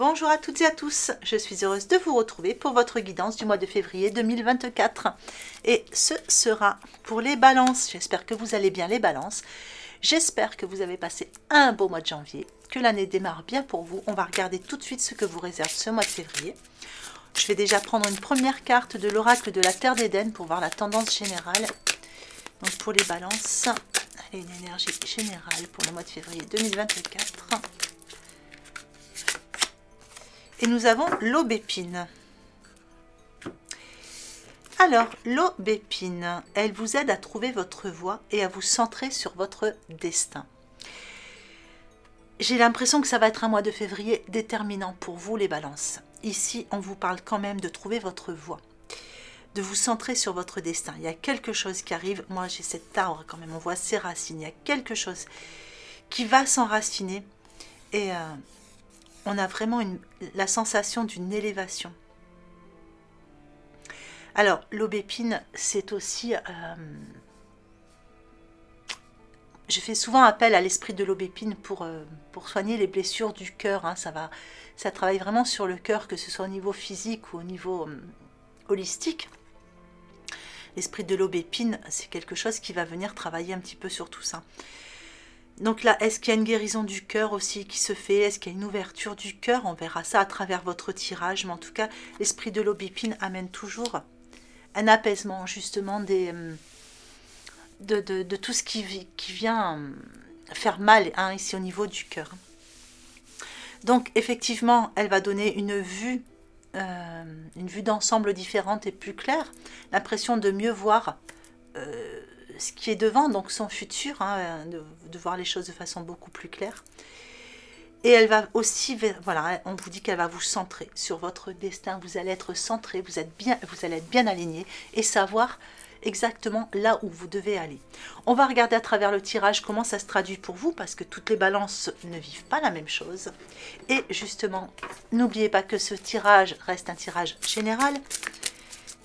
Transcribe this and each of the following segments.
Bonjour à toutes et à tous, je suis heureuse de vous retrouver pour votre guidance du mois de février 2024. Et ce sera pour les balances. J'espère que vous allez bien les balances. J'espère que vous avez passé un beau mois de janvier, que l'année démarre bien pour vous. On va regarder tout de suite ce que vous réserve ce mois de février. Je vais déjà prendre une première carte de l'oracle de la Terre d'Éden pour voir la tendance générale. Donc pour les balances, allez, une énergie générale pour le mois de février 2024. Et nous avons l'aubépine. Alors, l'aubépine, elle vous aide à trouver votre voie et à vous centrer sur votre destin. J'ai l'impression que ça va être un mois de février déterminant pour vous, les balances. Ici, on vous parle quand même de trouver votre voie, de vous centrer sur votre destin. Il y a quelque chose qui arrive. Moi, j'ai cet arbre quand même, on voit ses racines. Il y a quelque chose qui va s'enraciner et on a vraiment la sensation d'une élévation. Alors, l'aubépine, c'est aussi... je fais souvent appel à l'esprit de l'aubépine pour soigner les blessures du cœur. Hein. Ça travaille vraiment sur le cœur, que ce soit au niveau physique ou au niveau holistique. L'esprit de l'aubépine, c'est quelque chose qui va venir travailler un petit peu sur tout ça. Donc là, est-ce qu'il y a une guérison du cœur aussi qui se fait? Est-ce qu'il y a une ouverture du cœur? On verra ça à travers votre tirage. Mais en tout cas, l'esprit de l'aubépine amène toujours un apaisement justement de tout ce qui vient faire mal ici au niveau du cœur. Donc effectivement, elle va donner une vue d'ensemble différente et plus claire. L'impression de mieux voir ce qui est devant, donc son futur, hein, de voir les choses de façon beaucoup plus claire. Et elle va aussi, voilà, on vous dit qu'elle va vous centrer sur votre destin. Vous allez être centré, vous allez être bien aligné et savoir exactement là où vous devez aller. On va regarder à travers le tirage comment ça se traduit pour vous, parce que toutes les balances ne vivent pas la même chose. Et justement, n'oubliez pas que ce tirage reste un tirage général.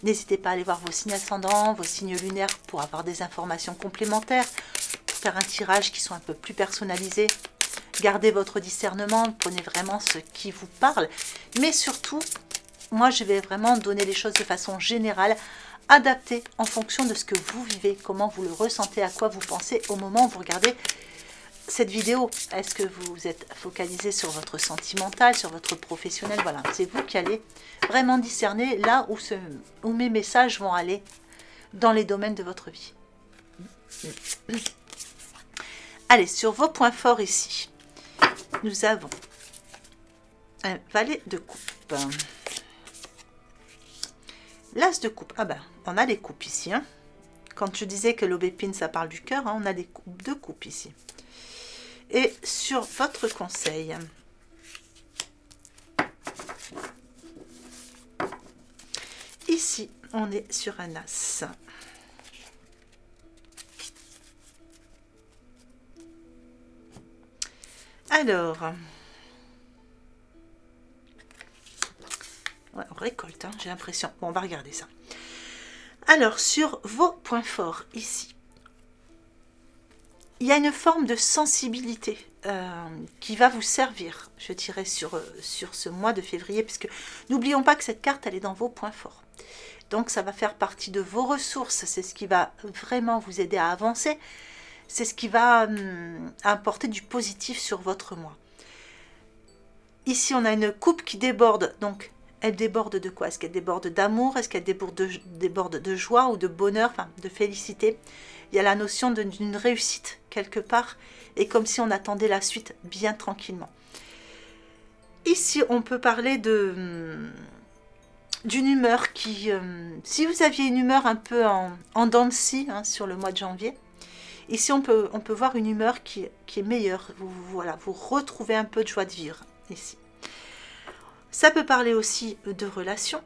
N'hésitez pas à aller voir vos signes ascendants, vos signes lunaires pour avoir des informations complémentaires, pour faire un tirage qui soit un peu plus personnalisé. Gardez votre discernement, prenez vraiment ce qui vous parle. Mais surtout, moi je vais vraiment donner les choses de façon générale, adaptée en fonction de ce que vous vivez, comment vous le ressentez, à quoi vous pensez au moment où vous regardez cette vidéo. Est-ce que vous êtes focalisé sur votre sentimental, sur votre professionnel? Voilà, c'est vous qui allez vraiment discerner là où mes messages vont aller dans les domaines de votre vie. Allez, sur vos points forts ici, nous avons un valet de coupe. L'as de coupe. Ah ben, on a les coupes ici. Hein. Quand je disais que l'aubépine, ça parle du cœur, hein, on a les deux coupes ici. Et sur votre conseil, ici, on est sur un as. Alors, ouais, on récolte, hein, j'ai l'impression. Bon, on va regarder ça. Alors, sur vos points forts, ici, il y a une forme de sensibilité qui va vous servir, je dirais, sur ce mois de février, puisque n'oublions pas que cette carte, elle est dans vos points forts. Donc, ça va faire partie de vos ressources. C'est ce qui va vraiment vous aider à avancer. C'est ce qui va apporter du positif sur votre mois. Ici, on a une coupe qui déborde. Donc, elle déborde de quoi? Est-ce qu'elle déborde d'amour? Est-ce qu'elle déborde de joie ou de bonheur, enfin, de félicité? Il y a la notion d'une réussite quelque part, et comme si on attendait la suite bien tranquillement. Ici, on peut parler d'une humeur qui... si vous aviez une humeur un peu en dents de scie, hein, sur le mois de janvier, ici, on peut voir une humeur qui est meilleure. Voilà, vous retrouvez un peu de joie de vivre ici. Ça peut parler aussi de relations.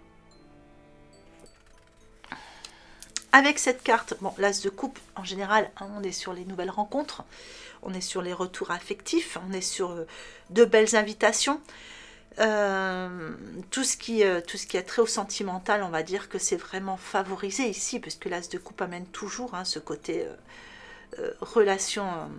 Avec cette carte, bon, l'as de coupe, en général, hein, on est sur les nouvelles rencontres, on est sur les retours affectifs, on est sur de belles invitations. Tout ce qui est trait au sentimental, on va dire que c'est vraiment favorisé ici, puisque l'as de coupe amène toujours, hein, ce côté relation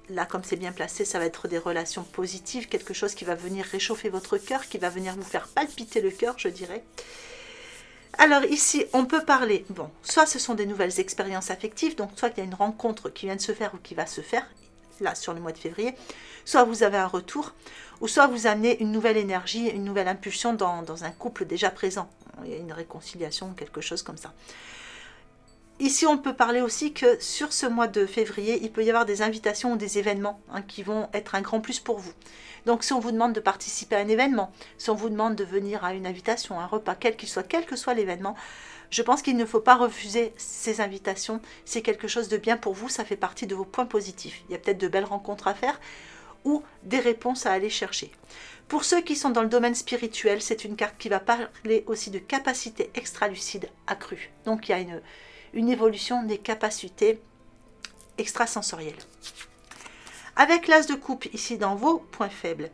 là, comme c'est bien placé, ça va être des relations positives, quelque chose qui va venir réchauffer votre cœur, qui va venir vous faire palpiter le cœur, je dirais. Alors ici, on peut parler, bon, soit ce sont des nouvelles expériences affectives, donc soit il y a une rencontre qui vient de se faire ou qui va se faire, là, sur le mois de février, soit vous avez un retour, ou soit vous amenez une nouvelle énergie, une nouvelle impulsion dans un couple déjà présent. Il y a une réconciliation, quelque chose comme ça. Ici, on peut parler aussi que sur ce mois de février, il peut y avoir des invitations ou des événements qui vont être un grand plus pour vous. Donc, si on vous demande de participer à un événement, si on vous demande de venir à une invitation, un repas, quel que soit l'événement, je pense qu'il ne faut pas refuser ces invitations. C'est quelque chose de bien pour vous, ça fait partie de vos points positifs. Il y a peut-être de belles rencontres à faire ou des réponses à aller chercher. Pour ceux qui sont dans le domaine spirituel, c'est une carte qui va parler aussi de capacités extralucides accrues. Donc, il y a une évolution des capacités extrasensorielles. Avec l'as de coupe ici dans vos points faibles,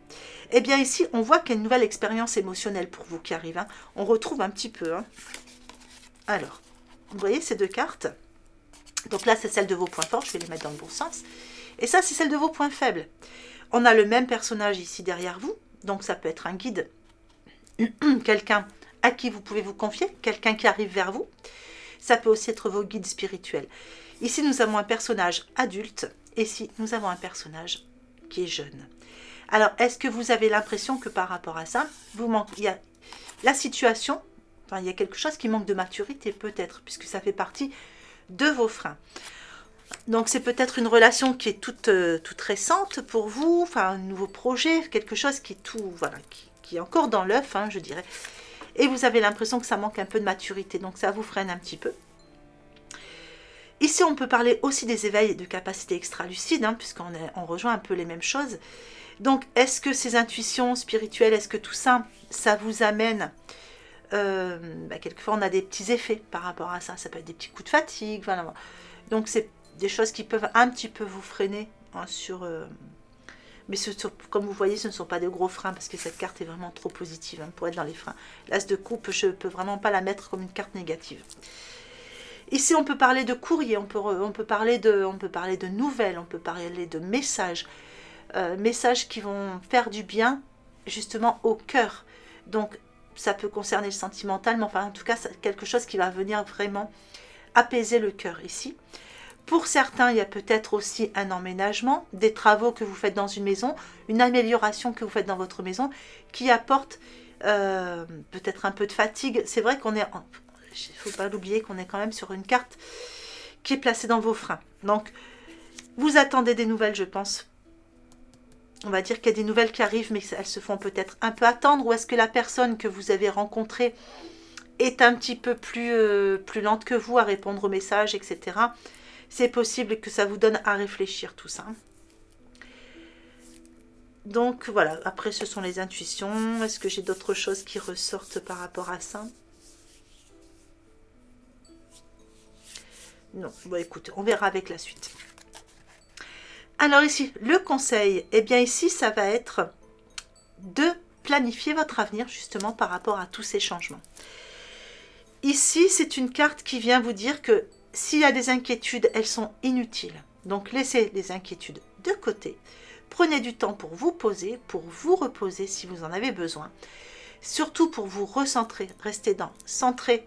eh bien ici on voit qu'il y a une nouvelle expérience émotionnelle pour vous qui arrive. Hein. On retrouve un petit peu. Hein. Alors, vous voyez ces deux cartes. Donc là c'est celle de vos points forts, je vais les mettre dans le bon sens. Et ça c'est celle de vos points faibles. On a le même personnage ici derrière vous, donc ça peut être un guide, quelqu'un à qui vous pouvez vous confier, quelqu'un qui arrive vers vous. Ça peut aussi être vos guides spirituels. Ici, nous avons un personnage adulte. Et ici, nous avons un personnage qui est jeune. Alors, est-ce que vous avez l'impression que par rapport à ça, il y a la situation, enfin, il y a quelque chose qui manque de maturité peut-être, puisque ça fait partie de vos freins. Donc, c'est peut-être une relation qui est toute récente pour vous, enfin, un nouveau projet, quelque chose qui est tout, voilà, qui est encore dans l'œuf, hein, je dirais. Et vous avez l'impression que ça manque un peu de maturité, donc ça vous freine un petit peu. Ici, on peut parler aussi des éveils de capacités extra-lucides, hein, puisqu'on rejoint un peu les mêmes choses. Donc, est-ce que ces intuitions spirituelles, est-ce que tout ça, ça vous amène quelquefois, on a des petits effets par rapport à ça. Ça peut être des petits coups de fatigue. Voilà. Donc, c'est des choses qui peuvent un petit peu vous freiner hein, mais comme vous voyez, ce ne sont pas de gros freins parce que cette carte est vraiment trop positive hein, pour être dans les freins. L'as de coupe, je ne peux vraiment pas la mettre comme une carte négative. Ici, on peut parler de courrier, on peut parler de nouvelles, on peut parler de messages. Messages qui vont faire du bien justement au cœur. Donc, ça peut concerner le sentimental, mais enfin, en tout cas, c'est quelque chose qui va venir vraiment apaiser le cœur ici. Pour certains, il y a peut-être aussi un emménagement, des travaux que vous faites dans une maison, une amélioration que vous faites dans votre maison qui apporte peut-être un peu de fatigue. C'est vrai qu'on est, il ne faut pas l'oublier qu'on est quand même sur une carte qui est placée dans vos freins. Donc, vous attendez des nouvelles, je pense. On va dire qu'il y a des nouvelles qui arrivent, mais elles se font peut-être un peu attendre. Ou est-ce que la personne que vous avez rencontrée est un petit peu plus lente que vous à répondre aux messages, etc. C'est possible que ça vous donne à réfléchir tout ça. Donc voilà, après ce sont les intuitions. Est-ce que j'ai d'autres choses qui ressortent par rapport à ça? Non, bon écoute, on verra avec la suite. Alors ici, le conseil, eh bien ici, ça va être de planifier votre avenir justement par rapport à tous ces changements. Ici, c'est une carte qui vient vous dire que s'il y a des inquiétudes, elles sont inutiles. Donc, laissez les inquiétudes de côté. Prenez du temps pour vous poser, pour vous reposer si vous en avez besoin. Surtout pour vous recentrer, rester centré.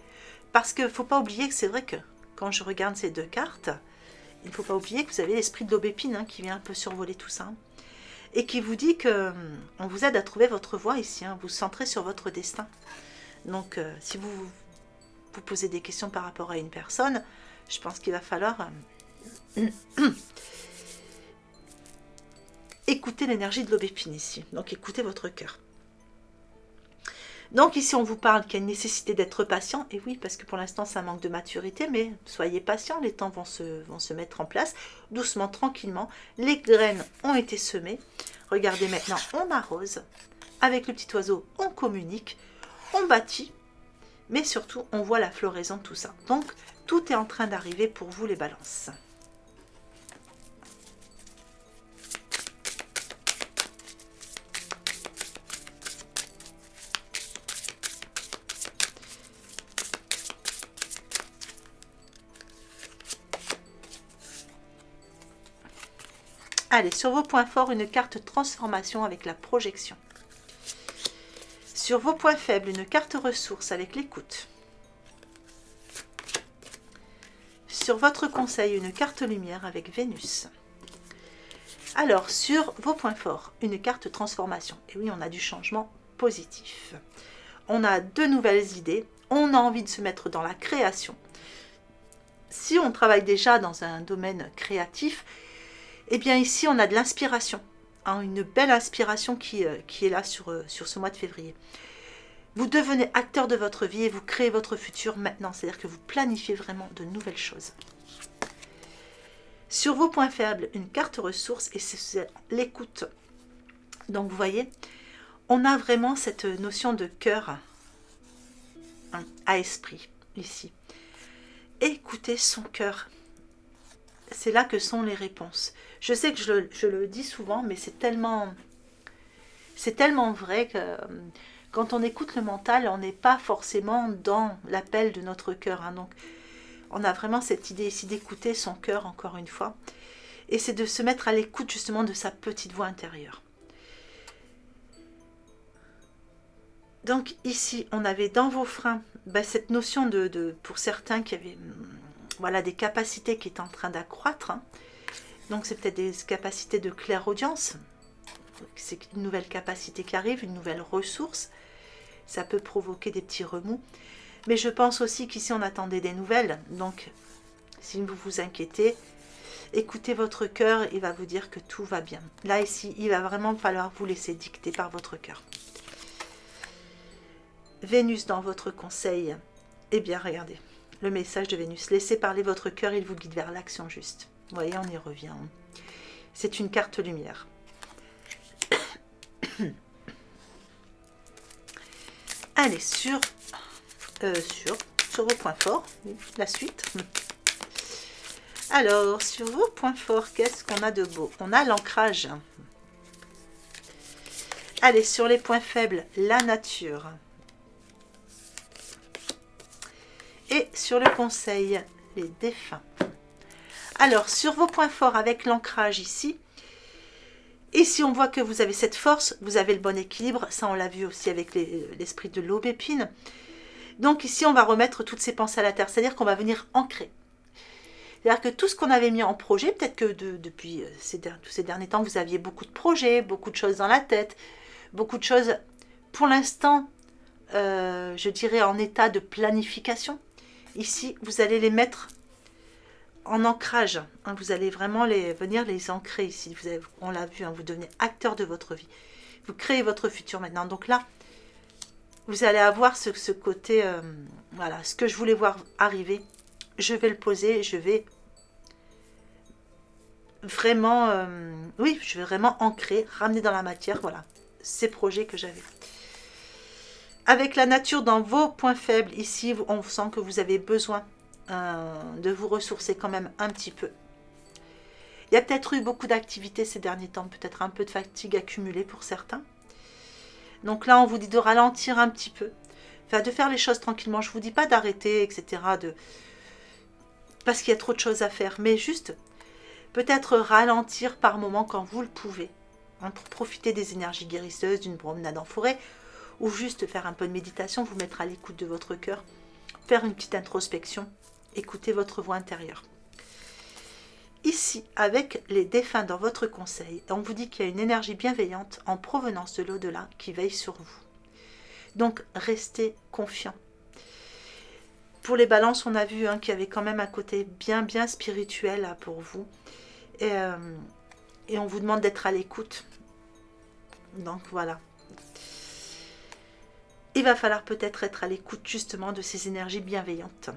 Parce qu'il ne faut pas oublier que c'est vrai que quand je regarde ces deux cartes, il ne faut pas oublier que vous avez l'esprit de l'aubépine hein, qui vient un peu survoler tout ça. Et qui vous dit qu'on vous aide à trouver votre voie ici. Hein, vous centrez sur votre destin. Donc, si vous posez des questions par rapport à une personne, je pense qu'il va falloir écouter l'énergie de l'aubépine ici. Donc, écoutez votre cœur. Donc, ici, on vous parle qu'il y a une nécessité d'être patient. Et oui, parce que pour l'instant, ça manque de maturité, mais soyez patient. Les temps vont se mettre en place, doucement, tranquillement. Les graines ont été semées. Regardez maintenant, on arrose. Avec le petit oiseau, on communique, on bâtit. Mais surtout, on voit la floraison de tout ça. Donc, tout est en train d'arriver pour vous, les balances. Allez, sur vos points forts, une carte transformation avec la projection. Sur vos points faibles, une carte ressource avec l'écoute. Sur votre conseil, une carte lumière avec Vénus. Alors, sur vos points forts, une carte transformation. Et oui, on a du changement positif. On a de nouvelles idées. On a envie de se mettre dans la création. Si on travaille déjà dans un domaine créatif, eh bien ici, on a de l'inspiration. Hein, une belle inspiration qui est là sur ce mois de février. Vous devenez acteur de votre vie et vous créez votre futur maintenant. C'est-à-dire que vous planifiez vraiment de nouvelles choses. Sur vos points faibles, une carte ressource et c'est l'écoute. Donc vous voyez, on a vraiment cette notion de cœur à esprit ici. Écoutez son cœur. C'est là que sont les réponses. Je sais que je le dis souvent, mais c'est tellement vrai que quand on écoute le mental, on n'est pas forcément dans l'appel de notre cœur. Hein. Donc, on a vraiment cette idée ici d'écouter son cœur, encore une fois. Et c'est de se mettre à l'écoute justement de sa petite voix intérieure. Donc ici, on avait dans vos freins cette notion pour certains qui avaient voilà, des capacités qui étaient en train d'accroître. Hein. Donc c'est peut-être des capacités de clairaudience. C'est une nouvelle capacité qui arrive, une nouvelle ressource. Ça peut provoquer des petits remous. Mais je pense aussi qu'ici, on attendait des nouvelles. Donc, si vous vous inquiétez, écoutez votre cœur, il va vous dire que tout va bien. Là, ici, il va vraiment falloir vous laisser dicter par votre cœur. Vénus dans votre conseil. Eh bien, regardez, le message de Vénus. Laissez parler votre cœur, il vous guide vers l'action juste. Vous voyez, on y revient. C'est une carte lumière. Allez, sur vos points forts, la suite. Alors, sur vos points forts, qu'est-ce qu'on a de beau? On a l'ancrage. Allez, sur les points faibles, la nature. Et sur le conseil, les défunts. Alors, sur vos points forts avec l'ancrage ici, ici on voit que vous avez cette force, vous avez le bon équilibre, ça on l'a vu aussi avec l'esprit de l'aubépine. Donc ici on va remettre toutes ces pensées à la terre, c'est-à-dire qu'on va venir ancrer. C'est-à-dire que tout ce qu'on avait mis en projet, peut-être que depuis tous ces derniers temps, vous aviez beaucoup de projets, beaucoup de choses dans la tête, beaucoup de choses, pour l'instant, je dirais en état de planification. Ici, vous allez les mettre en ancrage. Hein, vous allez vraiment venir les ancrer ici. On l'a vu, hein, vous devenez acteur de votre vie. Vous créez votre futur maintenant. Donc là, vous allez avoir ce côté, voilà, ce que je voulais voir arriver. Je vais le poser, je vais vraiment, oui, je vais vraiment ancrer, ramener dans la matière, voilà, ces projets que j'avais. Avec la nature dans vos points faibles, ici, on sent que vous avez besoin de vous ressourcer quand même un petit peu. Il y a peut-être eu beaucoup d'activités ces derniers temps, peut-être un peu de fatigue accumulée pour certains. Donc là, on vous dit de ralentir un petit peu, enfin, de faire les choses tranquillement. Je ne vous dis pas d'arrêter, etc., parce qu'il y a trop de choses à faire, mais juste peut-être ralentir par moment quand vous le pouvez, hein, pour profiter des énergies guérisseuses d'une promenade en forêt, ou juste faire un peu de méditation, vous mettre à l'écoute de votre cœur, faire une petite introspection, écouter votre voix intérieure. Ici, avec les défunts dans votre conseil, on vous dit qu'il y a une énergie bienveillante en provenance de l'au-delà qui veille sur vous. Donc, restez confiants. Pour les balances, on a vu qu'il y avait quand même un côté bien spirituel là, pour vous. Et on vous demande d'être à l'écoute. Donc, voilà. Il va falloir peut-être être à l'écoute justement de ces énergies bienveillantes.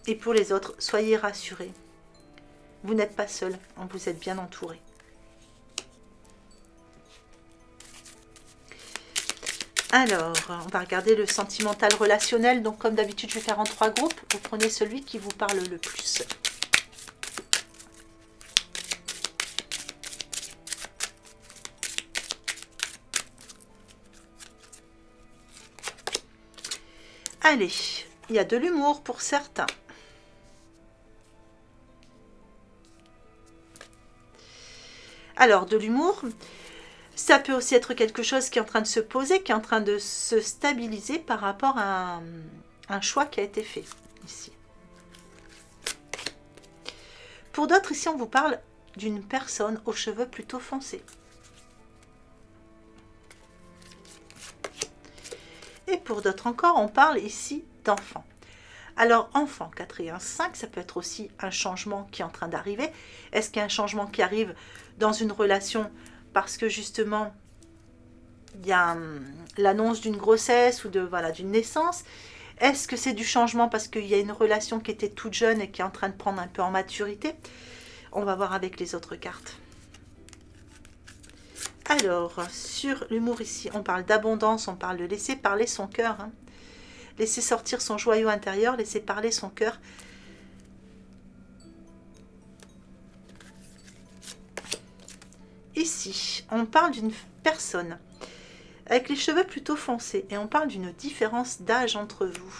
Et pour les autres, soyez rassurés. Vous n'êtes pas seul, vous êtes bien entouré. Alors, on va regarder le sentimental relationnel. Donc, comme d'habitude, je vais faire en 3 groupes. Vous prenez celui qui vous parle le plus. Allez, il y a de l'humour pour certains. Alors, de l'humour, ça peut aussi être quelque chose qui est en train de se poser, qui est en train de se stabiliser par rapport à un choix qui a été fait ici. Pour d'autres, ici, on vous parle d'une personne aux cheveux plutôt foncés. Et pour d'autres encore, on parle ici d'enfants. Alors, enfant, 4 et 1, 5, ça peut être aussi un changement qui est en train d'arriver. Est-ce qu'il y a un changement qui arrive dans une relation parce que justement, il y a l'annonce d'une grossesse ou d'une naissance? Est-ce que c'est du changement parce qu'il y a une relation qui était toute jeune et qui est en train de prendre un peu en maturité? On va voir avec les autres cartes. Alors, sur l'humour ici, on parle d'abondance, on parle de laisser parler son cœur. Hein. Laisser sortir son joyau intérieur, laisser parler son cœur. Ici, on parle d'une personne avec les cheveux plutôt foncés et on parle d'une différence d'âge entre vous.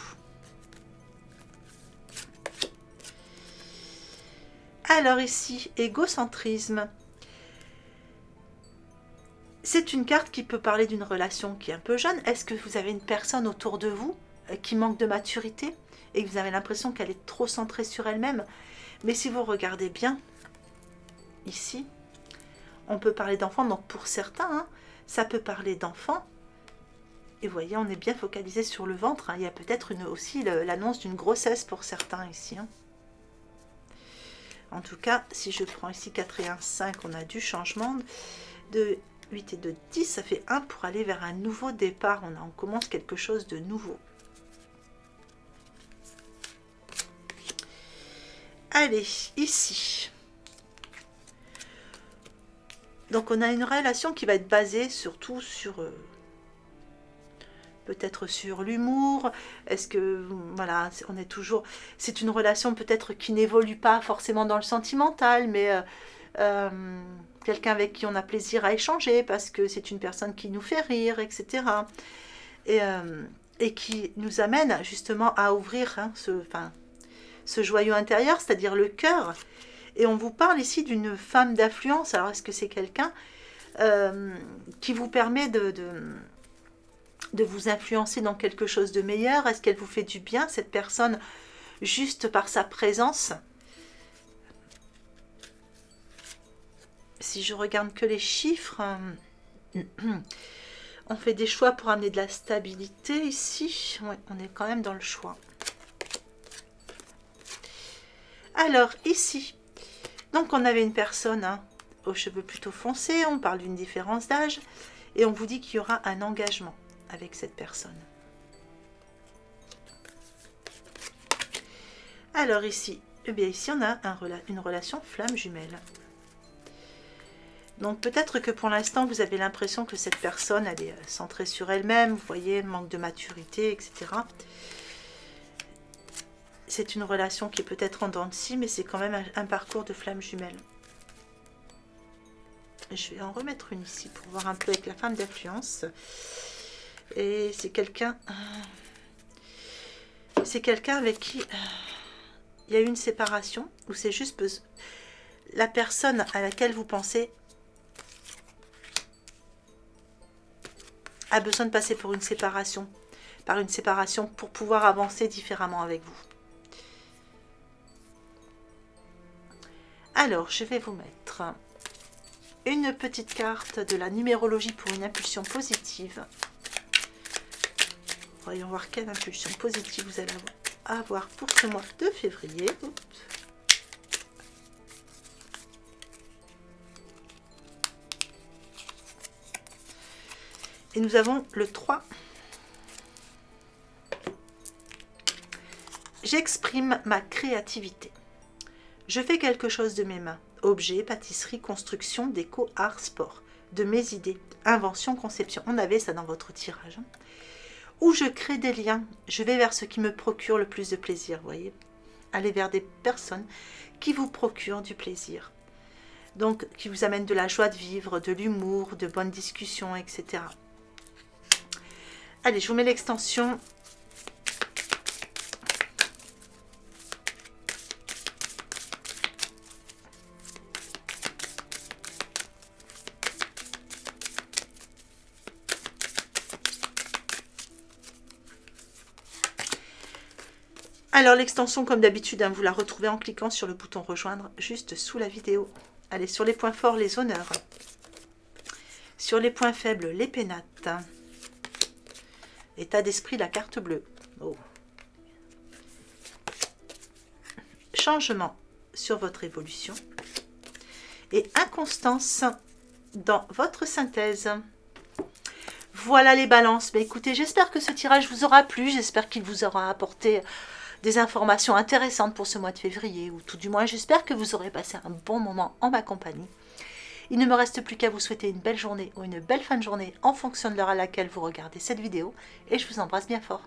Alors ici, égocentrisme. C'est une carte qui peut parler d'une relation qui est un peu jeune. Est-ce que vous avez une personne autour de vous qui manque de maturité et que vous avez l'impression qu'elle est trop centrée sur elle-même? Mais si vous regardez bien, ici, on peut parler d'enfants. Donc pour certains, hein, ça peut parler d'enfants. Et vous voyez, on est bien focalisé sur le ventre. Hein. Il y a peut-être aussi l'annonce d'une grossesse pour certains ici. Hein. En tout cas, si je prends ici 4 et 1, 5, on a du changement. De 8 et de 10, ça fait 1 pour aller vers un nouveau départ. On commence quelque chose de nouveau. Allez, ici. Donc on a une relation qui va être basée surtout sur... peut-être sur l'humour. Est-ce que, voilà, on est toujours... C'est une relation peut-être qui n'évolue pas forcément dans le sentimental, mais quelqu'un avec qui on a plaisir à échanger parce que c'est une personne qui nous fait rire, etc. Et qui nous amène justement à ouvrir hein, ce joyau intérieur, c'est-à-dire le cœur. Et on vous parle ici d'une femme d'influence. Alors, est-ce que c'est quelqu'un qui vous permet de vous influencer dans quelque chose de meilleur? Est-ce qu'elle vous fait du bien, cette personne, juste par sa présence? Si je regarde que les chiffres, on fait des choix pour amener de la stabilité ici. Ouais, on est quand même dans le choix. Alors, ici, donc on avait une personne hein, aux cheveux plutôt foncés, on parle d'une différence d'âge, et on vous dit qu'il y aura un engagement avec cette personne. Alors ici, eh bien ici on a une relation flamme jumelle. Donc peut-être que pour l'instant vous avez l'impression que cette personne elle est centrée sur elle-même, vous voyez, manque de maturité, etc. C'est une relation qui est peut-être en dents de scie, mais c'est quand même un parcours de flamme jumelle. Je vais en remettre une ici pour voir un peu avec la femme d'influence. Et c'est quelqu'un avec qui il y a eu une séparation, ou c'est juste la personne à laquelle vous pensez a besoin de passer par une séparation pour pouvoir avancer différemment avec vous. Alors, je vais vous mettre une petite carte de la numérologie pour une impulsion positive. Voyons voir quelle impulsion positive vous allez avoir pour ce mois de février. Oups. Et nous avons le 3. J'exprime ma créativité. Je fais quelque chose de mes mains. Objets, pâtisserie, construction, déco, art, sport. De mes idées, invention, conception. On avait ça dans votre tirage. Hein. Où je crée des liens. Je vais vers ce qui me procure le plus de plaisir, vous voyez. Allez vers des personnes qui vous procurent du plaisir. Donc, qui vous amènent de la joie de vivre, de l'humour, de bonnes discussions, etc. Allez, je vous mets l'extension. Alors l'extension, comme d'habitude, hein, vous la retrouvez en cliquant sur le bouton rejoindre juste sous la vidéo. Allez, sur les points forts, les honneurs. Sur les points faibles, les pénates. État d'esprit, la carte bleue. Oh. Changement sur votre évolution. Et inconstance dans votre synthèse. Voilà les balances. Mais écoutez, j'espère que ce tirage vous aura plu. J'espère qu'il vous aura apporté des informations intéressantes pour ce mois de février. Ou tout du moins, j'espère que vous aurez passé un bon moment en ma compagnie. Il ne me reste plus qu'à vous souhaiter une belle journée ou une belle fin de journée en fonction de l'heure à laquelle vous regardez cette vidéo. Et je vous embrasse bien fort.